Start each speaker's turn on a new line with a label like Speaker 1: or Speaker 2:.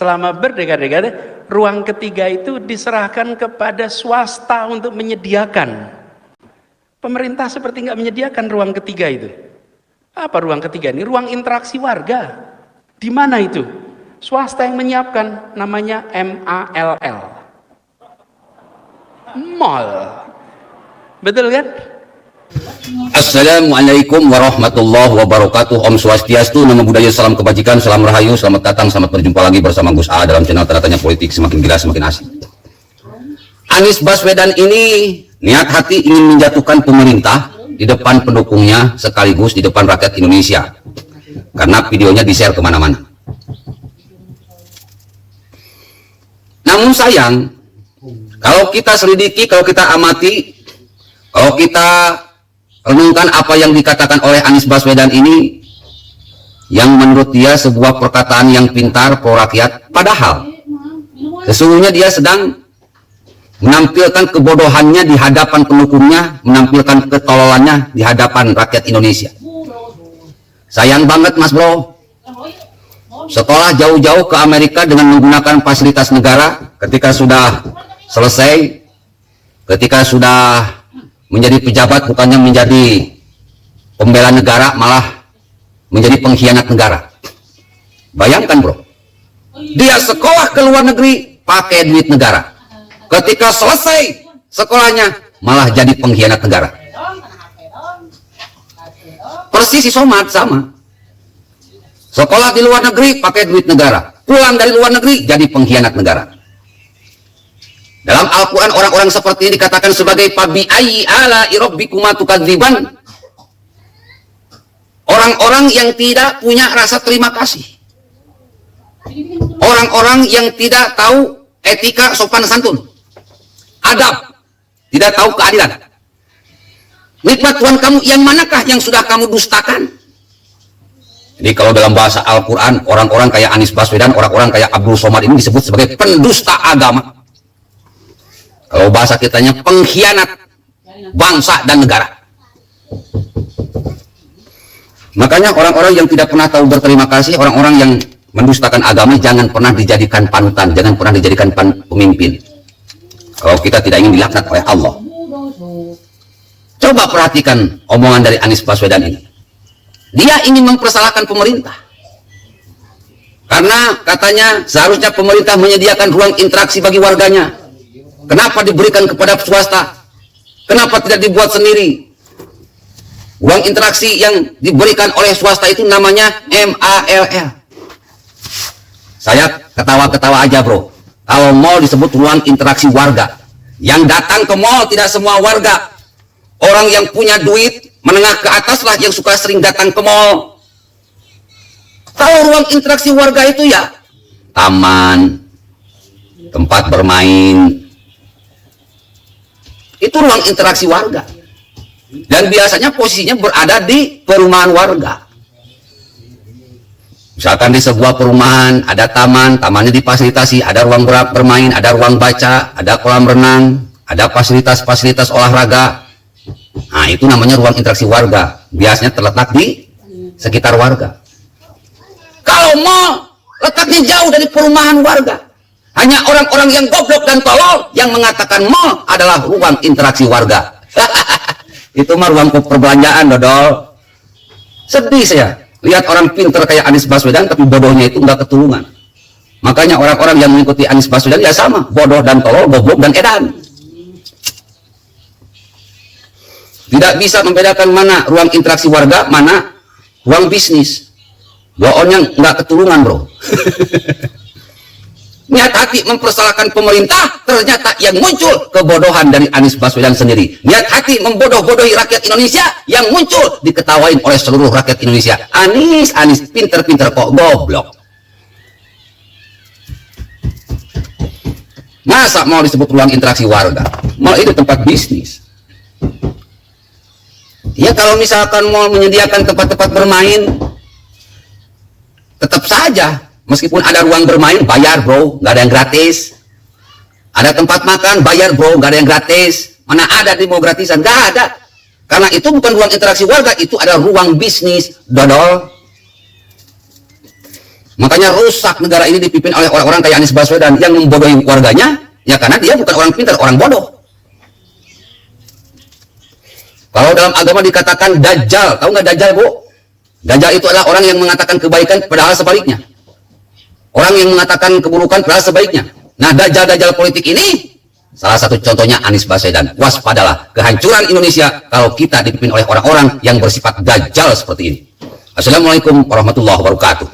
Speaker 1: selama berdekade-dekade, ruang ketiga itu diserahkan kepada swasta untuk menyediakan. Pemerintah seperti nggak menyediakan ruang ketiga itu. Apa ruang ketiga ini? Ruang interaksi warga. Di mana itu? Swasta yang menyiapkan, namanya MALL. Mall. Betul kan?
Speaker 2: Assalamualaikum warahmatullahi wabarakatuh. Om Swastiastu, Namo Buddhaya, salam kebajikan, salam rahayu, selamat datang, selamat berjumpa lagi bersama Gus A dalam channel Tanya Politik Semakin Gila Semakin Asik. Anies Baswedan ini niat hati ingin menjatuhkan pemerintah di depan pendukungnya sekaligus di depan rakyat Indonesia, karena videonya di-share kemana-mana. Namun sayang, kalau kita selidiki, kalau kita amati, kalau kita renungkan apa yang dikatakan oleh Anies Baswedan ini, yang menurut dia sebuah perkataan yang pintar pro rakyat, padahal sesungguhnya dia sedang menampilkan kebodohannya di hadapan pendukungnya, menampilkan ketololannya di hadapan rakyat Indonesia. Sayang banget Mas Bro, sekolah jauh-jauh ke Amerika dengan menggunakan fasilitas negara, ketika sudah selesai, ketika sudah menjadi pejabat, bukannya menjadi pembela negara, malah menjadi pengkhianat negara. Bayangkan Bro, dia sekolah ke luar negeri pakai duit negara, ketika selesai sekolahnya malah jadi pengkhianat negara. Persis si Somad sama, sekolah di luar negeri pakai duit negara, pulang dari luar negeri jadi pengkhianat negara. Dalam Al-Quran orang-orang seperti ini dikatakan sebagai fabi ayyi ala'i rabbikuma tukadziban, orang-orang yang tidak punya rasa terima kasih, orang-orang yang tidak tahu etika sopan santun, adab, tidak tahu keadilan. Nikmat Tuhan kamu yang manakah yang sudah kamu dustakan? Jadi kalau dalam bahasa Al-Quran, orang-orang kayak Anies Baswedan, orang-orang kayak Abdul Somad ini disebut sebagai pendusta agama. Kalau bahasa kitanya pengkhianat bangsa dan negara. Makanya orang-orang yang tidak pernah tahu berterima kasih, orang-orang yang mendustakan agama, jangan pernah dijadikan panutan, jangan pernah dijadikan pemimpin. Kalau kita tidak ingin dilaknat oleh Allah. Coba perhatikan omongan dari Anies Baswedan ini. Dia ingin mempersalahkan pemerintah, karena katanya seharusnya pemerintah menyediakan ruang interaksi bagi warganya. Kenapa diberikan kepada swasta? Kenapa tidak dibuat sendiri? Ruang interaksi yang diberikan oleh swasta itu namanya MALL. Saya ketawa-ketawa aja Bro, kalau mall disebut ruang interaksi warga. Yang datang ke mall tidak semua warga. Orang yang punya duit menengah ke atas lah yang suka sering datang ke mall. Kalau ruang interaksi warga itu ya taman, tempat bermain, itu ruang interaksi warga. Dan biasanya posisinya berada di perumahan warga. Misalkan di sebuah perumahan ada taman, tamannya difasilitasi, ada ruang bermain, ada ruang baca, ada kolam renang, ada fasilitas-fasilitas olahraga. Nah, itu namanya ruang interaksi warga. Biasanya terletak di sekitar warga. Kalau mall letaknya jauh dari perumahan warga, hanya orang-orang yang goblok dan tolol yang mengatakan mall adalah ruang interaksi warga. Itu mah ruang perbelanjaan, dodol. Sedih saya lihat orang pinter kayak Anies Baswedan, tapi bodohnya itu enggak ketulungan. Makanya orang-orang yang mengikuti Anies Baswedan ya sama, bodoh dan tolol, goblok dan edan. Tidak bisa membedakan mana ruang interaksi warga, mana ruang bisnis. Bohongnya nggak ketulungan Bro. Niat hati mempersalahkan pemerintah, ternyata yang muncul kebodohan dari Anies Baswedan sendiri. Niat hati membodoh-bodohi rakyat Indonesia, yang muncul diketawain oleh seluruh rakyat Indonesia. Anies pinter-pinter kok goblok. Masa mau disebut ruang interaksi warga? Mal itu tempat bisnis. Ya kalau misalkan mau menyediakan tempat-tempat bermain, tetap saja meskipun ada ruang bermain bayar Bro, nggak ada yang gratis. Ada tempat makan bayar Bro, nggak ada yang gratis. Mana ada di mau gratisan? Nggak ada. Karena itu bukan ruang interaksi warga, itu adalah ruang bisnis, dodol. Makanya rusak negara ini dipimpin oleh orang-orang kayak Anies Baswedan yang membodohi warganya, ya karena dia bukan orang pintar, orang bodoh. Kalau dalam agama dikatakan dajjal, tahu nggak dajjal, Bu? Dajjal itu adalah orang yang mengatakan kebaikan padahal sebaliknya. Orang yang mengatakan keburukan padahal sebaliknya. Nah, dajjal-dajjal politik ini salah satu contohnya Anies Baswedan. Waspadalah kehancuran Indonesia kalau kita dipimpin oleh orang-orang yang bersifat dajjal seperti ini. Assalamualaikum warahmatullahi wabarakatuh.